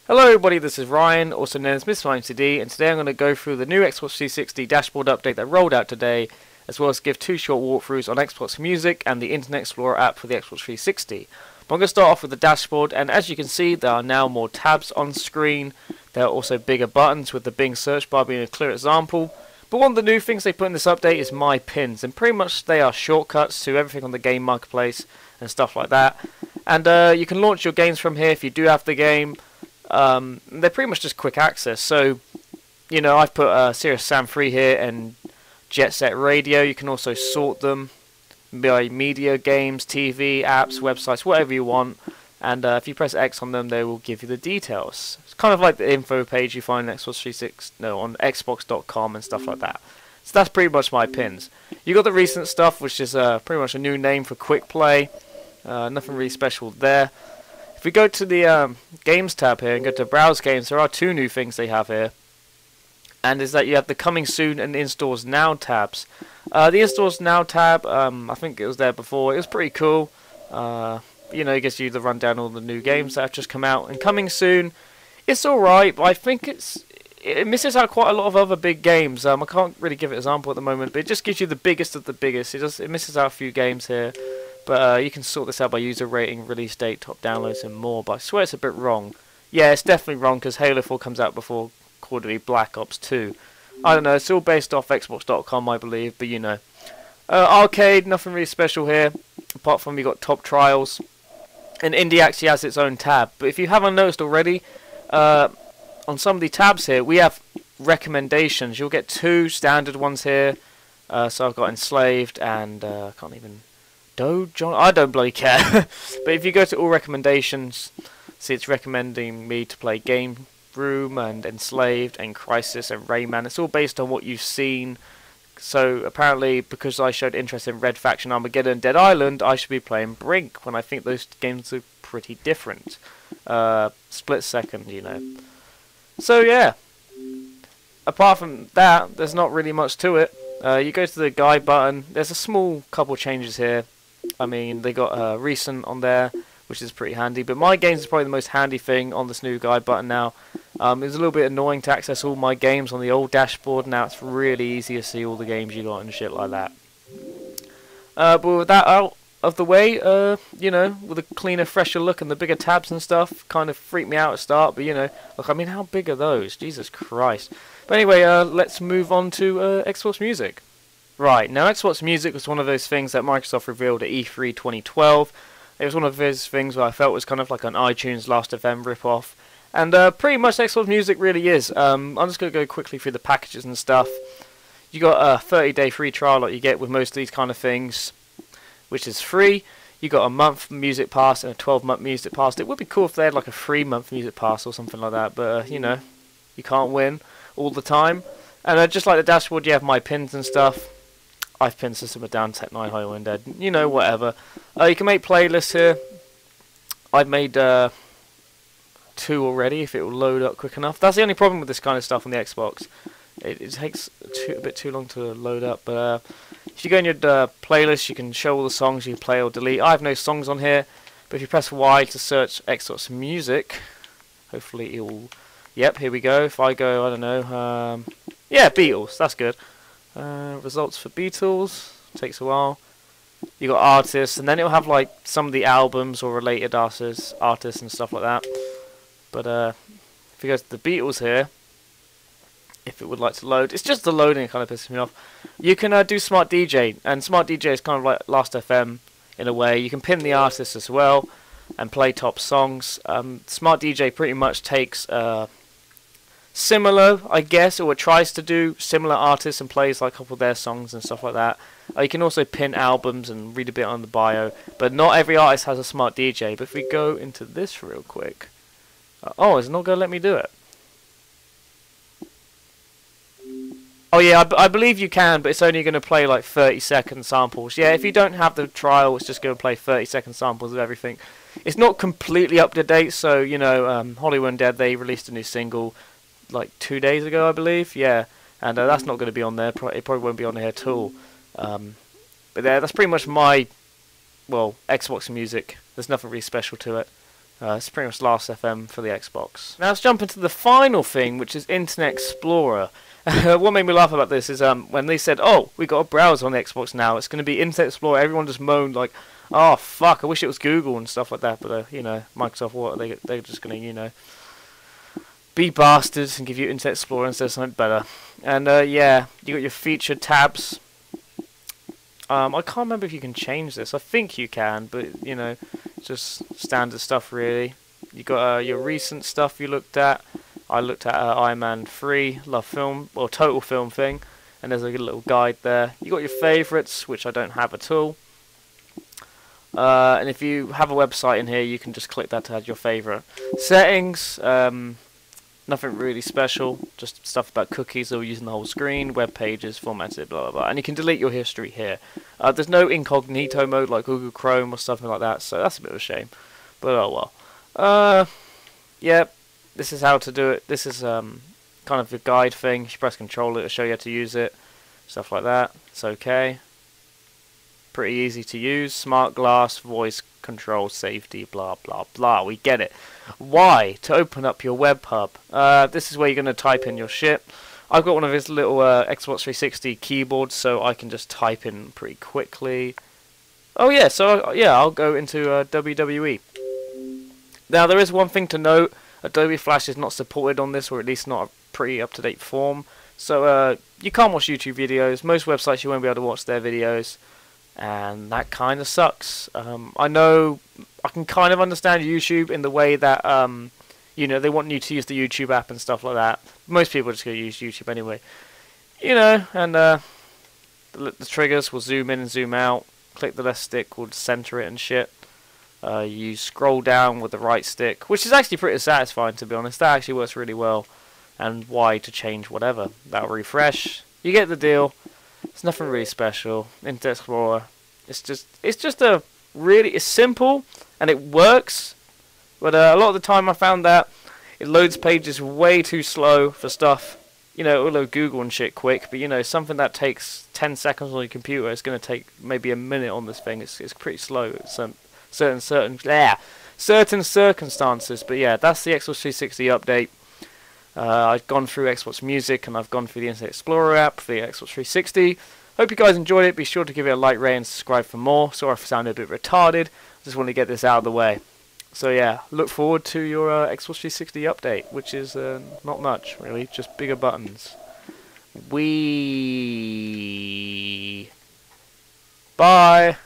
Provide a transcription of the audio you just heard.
Hello everybody, this is Ryan, also known as MrMightyMcD, and today I'm going to go through the new Xbox 360 dashboard update that rolled out today, as well as give two short walkthroughs on Xbox Music and the Internet Explorer app for the Xbox 360. But I'm going to start off with the dashboard, and as you can see, there are now more tabs on screen. There are also bigger buttons, with the Bing search bar being a clear example. But one of the new things they put in this update is My Pins, and pretty much they are shortcuts to everything on the game marketplace and stuff like that. And you can launch your games from here if you do have the game. They're pretty much just quick access. So, you know, I've put Sirius Sam 3 here and Jet Set Radio. You can also sort them by media, games, TV, apps, websites, whatever you want. And if you press X on them, they will give you the details. It's kind of like the info page you find on on Xbox.com and stuff like that. So that's pretty much My Pins. You got the recent stuff, which is pretty much a new name for Quick Play. Nothing really special there. If we go to the Games tab here and go to Browse Games, there are two new things they have here. And is that you have the Coming Soon and Installs Now tabs. The Installs Now tab, I think it was there before. It was pretty cool. You know, it gives you the rundown of all the new games that have just come out. And Coming Soon, it's alright, but I think it misses out quite a lot of other big games. I can't really give an example at the moment, but it just gives you the biggest of the biggest. It misses out a few games here. But you can sort this out by user rating, release date, top downloads, and more. But I swear it's a bit wrong. Yeah, it's definitely wrong because Halo 4 comes out before Call of Duty Black Ops 2. I don't know, it's all based off Xbox.com, I believe, but you know. Arcade, nothing really special here, apart from you got Top Trials. And Indie actually has its own tab. But if you haven't noticed already, on some of the tabs here, we have recommendations. You'll get two standard ones here. So I've got Enslaved and I can't even... I don't bloody care. But if you go to all recommendations, see it's recommending me to play Game Room and Enslaved and Crisis and Rayman. It's all based on what you've seen. So apparently, because I showed interest in Red Faction, Armageddon, and Dead Island, I should be playing Brink, when I think those games are pretty different. Split second, you know. So yeah. Apart from that, there's not really much to it. You go to the guide button. There's a small couple changes here. I mean, they got recent on there, which is pretty handy. But My Games is probably the most handy thing on this new guide button now. It was a little bit annoying to access all my games on the old dashboard. Now it's really easy to see all the games you got and shit like that. But with that out of the way, you know, with a cleaner, fresher look and the bigger tabs and stuff, kind of freaked me out at the start. But, you know, look, I mean, how big are those? Jesus Christ. But anyway, let's move on to Xbox Music. Right, now Xbox Music was one of those things that Microsoft revealed at E3 2012. It was one of those things where I felt was kind of like an iTunes Last FM ripoff. And pretty much Xbox Music really is. I'm just going to go quickly through the packages and stuff. You got a 30-day free trial like you get with most of these kind of things, which is free. You got a month music pass and a 12-month music pass. It would be cool if they had like a 3-month music pass or something like that, but you know, you can't win all the time. And just like the dashboard, you have My Pins and stuff. I've pinned System of Down, Tech 9, Hollow and Dead, you know, whatever. You can make playlists here. I've made 2 already, if it will load up quick enough. That's the only problem with this kind of stuff on the Xbox. It takes a bit too long to load up, but if you go in your playlist, you can show all the songs you can play or delete. I have no songs on here, but if you press Y to search Xbox Music, hopefully it will... Yep, here we go. If I go, I don't know, yeah, Beatles, that's good. Results for Beatles, takes a while. You got artists, and then it'll have like some of the albums or related artists and stuff like that. But if you go to the Beatles here, if it would like to load, it's just the loading that kind of pisses me off. You can do Smart DJ, and Smart DJ is kind of like Last FM in a way. You can pin the artists as well and play top songs. Smart DJ pretty much takes similar, I guess, or it tries to do similar artists and plays like a couple of their songs and stuff like that. You can also pin albums and read a bit on the bio, but not every artist has a Smart DJ. But if we go into this real quick, oh, it's not going to let me do it. Oh yeah, I believe you can, but it's only going to play like 30-second samples. Yeah, if you don't have the trial, it's just going to play 30-second samples of everything. It's not completely up to date, so you know, Hollywood Dead, they released a new single like 2 days ago, I believe. Yeah, and that's not going to be on there. It probably won't be on here at all. But that's pretty much my, well, Xbox Music. There's nothing really special to it. It's pretty much Last FM for the Xbox. Now let's jump into the final thing, which is Internet Explorer. What made me laugh about this is when they said, "Oh, we got a browser on the Xbox now. It's going to be Internet Explorer." Everyone just moaned like, "Oh fuck, I wish it was Google and stuff like that." But you know, Microsoft, what they're just going to, you know, be bastards and give you Internet Explorer instead of something better. And yeah, you got your featured tabs. I can't remember if you can change this. I think you can, but you know, just standard stuff really. You got your recent stuff you looked at. I looked at Iron Man 3, Love Film, or Total Film thing, and there's a little guide there. You got your favourites, which I don't have at all. And if you have a website in here, you can just click that to add your favourite. Settings, nothing really special, just stuff about cookies or using the whole screen, web pages, formatted, blah blah blah. And you can delete your history here. There's no incognito mode like Google Chrome or something like that, so that's a bit of a shame. But oh well. Yeah, this is how to do it. This is kind of a guide thing. You press Control to show you how to use it, stuff like that. It's okay. Pretty easy to use. Smart glass, voice control, safety, blah blah blah. We get it. Why? To open up your web hub. This is where you're going to type in your shit. I've got one of his little Xbox 360 keyboards, so I can just type in pretty quickly. Oh yeah, so yeah, I'll go into WWE. Now there is one thing to note. Adobe Flash is not supported on this, or at least not a pretty up-to-date form. So you can't watch YouTube videos. Most websites you won't be able to watch their videos, and that kind of sucks. I know I can kind of understand YouTube in the way that you know, they want you to use the YouTube app and stuff like that. Most people are just going to use YouTube anyway. You know, and the triggers will zoom in and zoom out. Click the left stick will center it and shit. You scroll down with the right stick, which is actually pretty satisfying, to be honest. That actually works really well. And Y to change whatever. That'll refresh. You get the deal. It's nothing really special. Internet Explorer. It's just a really, it's simple and it works. But a lot of the time I found that it loads pages way too slow for stuff. You know, it'll load Google and shit quick, but you know, something that takes 10 seconds on your computer is going to take maybe a minute on this thing. It's pretty slow. It's certain circumstances. But yeah, that's the Xbox 360 update. I've gone through Xbox Music and I've gone through the Internet Explorer app for the Xbox 360. Hope you guys enjoyed it. Be sure to give it a like, rate, and subscribe for more. Sorry if I sounded a bit retarded. Just want to get this out of the way. So yeah, look forward to your Xbox 360 update, which is not much really, just bigger buttons. Bye.